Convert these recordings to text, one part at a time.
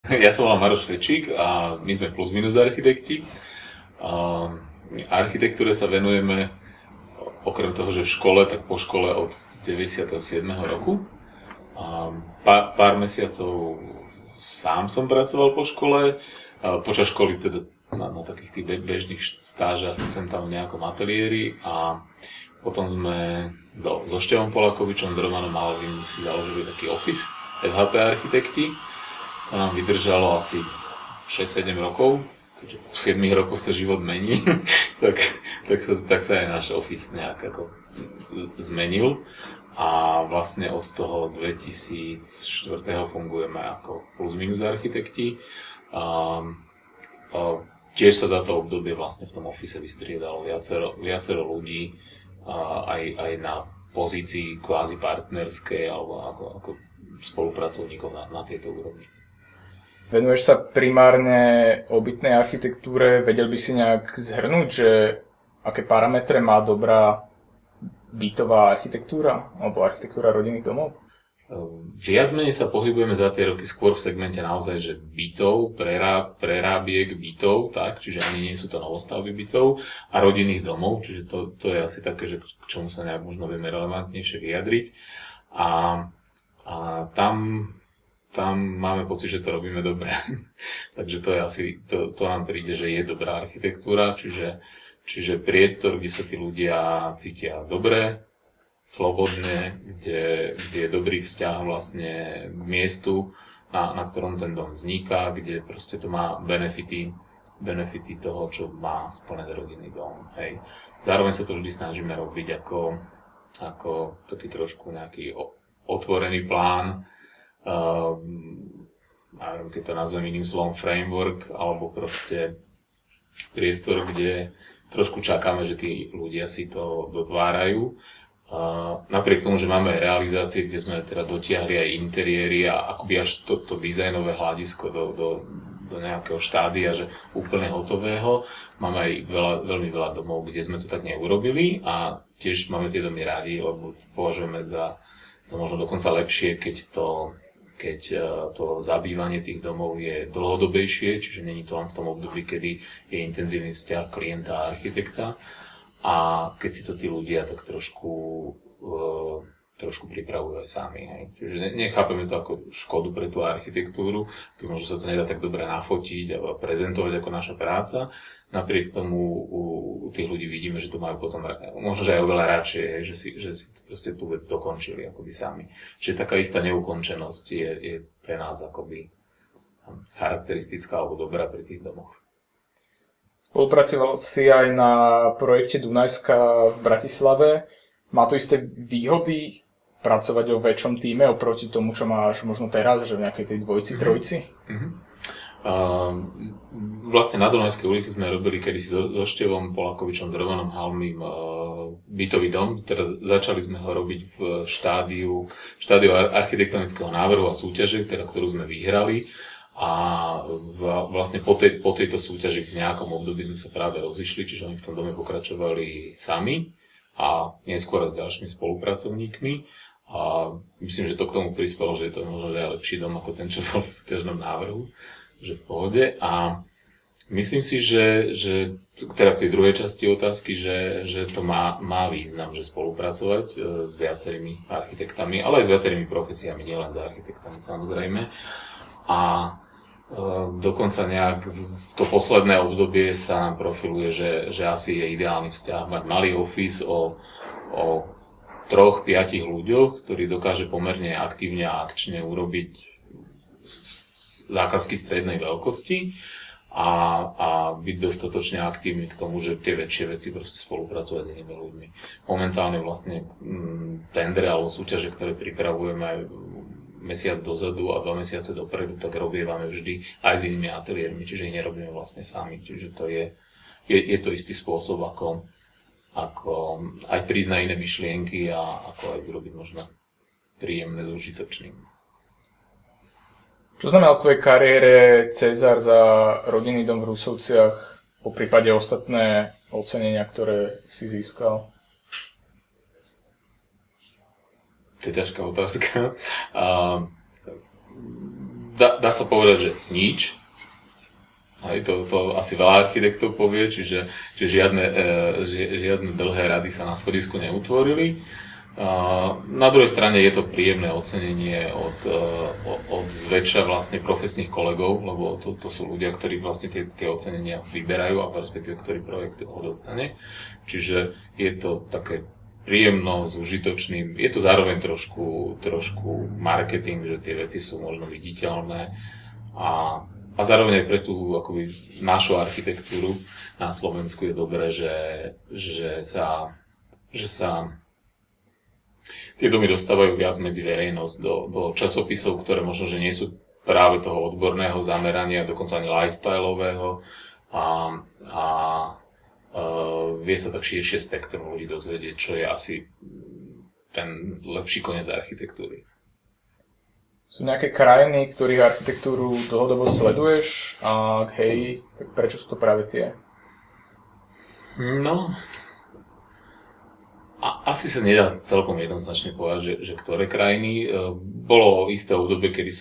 Ja sa volám Maroš Fečík a my sme plus minus architekti. A architektúre sa venujeme okrem toho, že v škole, tak po škole od 97. roku. A pár mesiacov sám som pracoval po škole. A počas školy teda na takých tých bežných stážach sem tam v nejakom ateliéri a potom sme so Števom Polakovičom, s Romanom Malvým si založili taký office FHP architekti. To nám vydržalo asi 6-7 rokov, keďže v 7 rokoch sa život mení, tak sa aj náš office nejak ako zmenil. A vlastne od toho 2004. fungujeme ako plus minus architekti. Tiež sa za to obdobie vlastne v tom office vystriedalo viacero ľudí aj na pozícii kvázi partnerskej alebo ako spolupracovníkov na tejto úrovni. Venuješ sa primárne obytnej architektúre, vedel by si nejak zhrnúť, že aké parametre má dobrá bytová architektúra alebo architektúra rodinných domov? Viac menej sa pohybujeme za tie roky skôr v segmente naozaj, že bytov, prerábiek bytov, tak, čiže ani nie sú to novostavby bytov a rodinných domov, čiže to je asi také, že k čomu sa nejak možno vieme relevantnejšie vyjadriť. A tam máme pocit, že to robíme dobre. Takže to je asi, to nám príde, že je dobrá architektúra, čiže priestor, kde sa tí ľudia cítia dobre, slobodne, kde je dobrý vzťah vlastne k miestu, na ktorom ten dom vzniká, kde proste to má benefity toho, čo má splnený rodinný dom. Hej. Zároveň sa to vždy snažíme robiť ako taký trošku nejaký otvorený plán, keď to nazvem iným slovom framework, alebo proste priestor, kde trošku čakáme, že tí ľudia si to dotvárajú. Napriek tomu, že máme aj realizácie, kde sme teda dotiahli aj interiéry a akoby až to dizajnové hľadisko do nejakého štádia, že úplne hotového. Máme aj veľmi veľa domov, kde sme to tak neurobili a tiež máme tie domy radi, lebo považujeme za možno dokonca lepšie, keď to zabývanie tých domov je dlhodobejšie, čiže není to len v tom období, kedy je intenzívny vzťah klienta a architekta. A keď si to tí ľudia tak trošku pripravujú aj sami. Hej. Čiže nechápeme to ako škodu pre tú architektúru, keď možno sa to nedá tak dobre nafotiť a prezentovať ako naša práca. Napriek tomu u tých ľudí vidíme, že to majú potom možno že aj oveľa radšej, hej, že si proste tú vec dokončili akoby sami. Čiže taká istá neukončenosť je pre nás akoby charakteristická alebo dobrá pri tých domoch. Spolupracoval si aj na projekte Dunajska v Bratislave. Má to isté výhody pracovať o väčšom tíme oproti tomu, čo máš možno teraz, že v nejakej tej dvojici, trojici? Vlastne na Dunajskej ulici sme robili kedysi so Števom Polakovičom, s Romanom Halmým bytový dom. Teraz začali sme ho robiť v štádiu architektonického návrhu a súťaže, ktorú sme vyhrali. A vlastne po tejto súťaži v nejakom období sme sa práve rozišli, čiže oni v tom dome pokračovali sami a neskôr s ďalšími spolupracovníkmi. A myslím, že to k tomu prispelo, že je to možno aj lepší dom ako ten, čo bol v súťažnom návrhu, že v pohode. A myslím si, že teda k tej druhej časti otázky, že to má význam, že spolupracovať s viacerými architektami, ale aj s viacerými profesiami, nielen s architektami samozrejme. A dokonca nejak to posledné obdobie sa nám profiluje, že asi je ideálny vzťah mať malý office o 3-5 ľuďoch, ktorý dokáže pomerne aktívne a akčne urobiť zákazky strednej veľkosti a byť dostatočne aktívny k tomu, že tie väčšie veci proste spolupracovať s inými ľuďmi. Momentálne vlastne tendre alebo súťaže, ktoré pripravujeme mesiac dozadu a 2 mesiace dopredu, tak robievame vždy aj s inými ateliérmi, čiže ich nerobíme vlastne sami. Čiže to je to istý spôsob, ako aj prísť na iné myšlienky a ako aj vyrobiť možno príjemné s užitočným. Čo znamená v tvojej kariére Cezar za rodinný dom v Rusovciach, po prípade ostatné ocenenia, ktoré si získal? To je ťažká otázka. dá sa povedať, že nič. Aj to asi veľa architektov povie, čiže žiadne dlhé rady sa na schodisku neutvorili. Na druhej strane je to príjemné ocenenie od zväčša vlastne profesných kolegov, lebo to sú ľudia, ktorí vlastne tie ocenenia vyberajú, alebo respektíve ktorý projekt ho dostane. Čiže je to také príjemno, s užitočným. Je to zároveň trošku marketing, že tie veci sú možno viditeľné a zároveň aj pre tú akoby našu architektúru na Slovensku je dobré, že sa tie domy dostávajú viac medzi verejnosť do časopisov, ktoré možno, že nie sú práve toho odborného zamerania, dokonca ani lifestyleového a vie sa tak širšie spektrum ľudí dozvedieť, čo je asi ten lepší koniec architektúry. Sú nejaké krajiny, ktorých architektúru dlhodobo sleduješ? A hej, tak prečo sú to práve tie? No, asi sa nedá celkom jednoznačne povedať, že ktoré krajiny. Bolo isté obdobie, kedy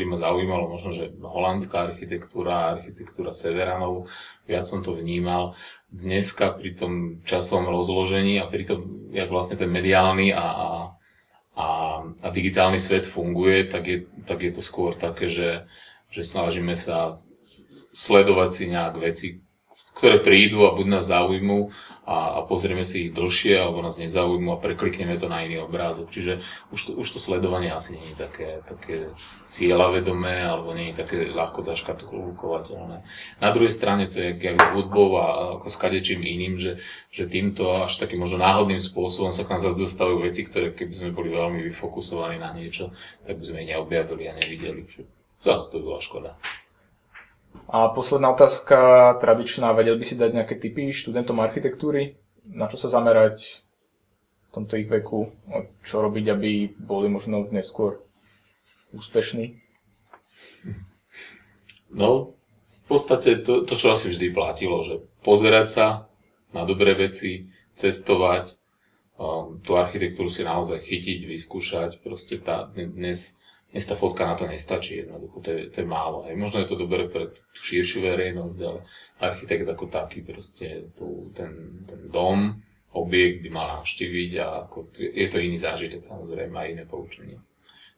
ma zaujímalo možno, že holandská architektúra Severanov, viac som to vnímal. Dneska pri tom časovom rozložení a pri tom, jak vlastne ten mediálny a digitálny svet funguje, tak je to skôr také, že snažíme sa sledovať si nejak veci, ktoré prídu a buď nás zaujmú a pozrieme si ich dlhšie, alebo nás nezaujímu a preklikneme to na iný obrázok. Čiže už to sledovanie asi nie je také cieľavedomé, alebo nie je také ľahko zaškatulkovateľné. Na druhej strane to je jak s hudbou a ako s kadečím iným, že týmto až takým možno náhodným spôsobom sa k nám zase dostávajú veci, ktoré keby sme boli veľmi vyfokusovaní na niečo, tak by sme ich neobjavili a nevideli. Zase to bola škoda. A posledná otázka, tradičná, vedel by si dať nejaké tipy študentom architektúry? Na čo sa zamerať v tomto ich veku? Čo robiť, aby boli možno neskôr úspešní? No, v podstate to, čo asi vždy platilo, že pozerať sa na dobré veci, cestovať, tú architektúru si naozaj chytiť, vyskúšať, proste dnes tá fotka na to nestačí, jednoducho, to je málo. Hej. Možno je to dobré pre tú širšiu verejnosť, ale architekt ako taký, proste ten dom, objekt by mal navštíviť a je to iný zážitok, samozrejme, a iné poučenie.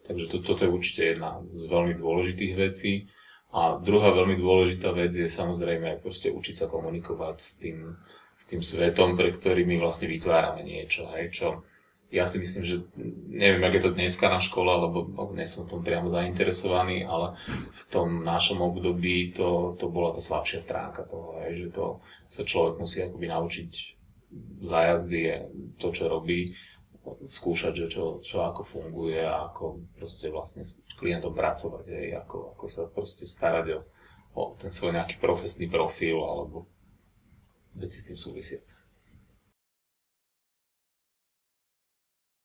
Takže toto je určite jedna z veľmi dôležitých vecí. A druhá veľmi dôležitá vec je samozrejme proste učiť sa komunikovať s tým svetom, pre ktorý my vlastne vytvárame niečo, hej, čo ja si myslím, že neviem, jak je to dneska na škole, lebo nie som v tom priamo zainteresovaný, ale v tom našom období to bola tá slabšia stránka toho, že to sa človek musí akoby naučiť za jazdy, to, čo robí, skúšať, že čo ako funguje a ako proste vlastne s klientom pracovať, ako sa proste starať o ten svoj nejaký profesný profil alebo veci s tým súvisiace.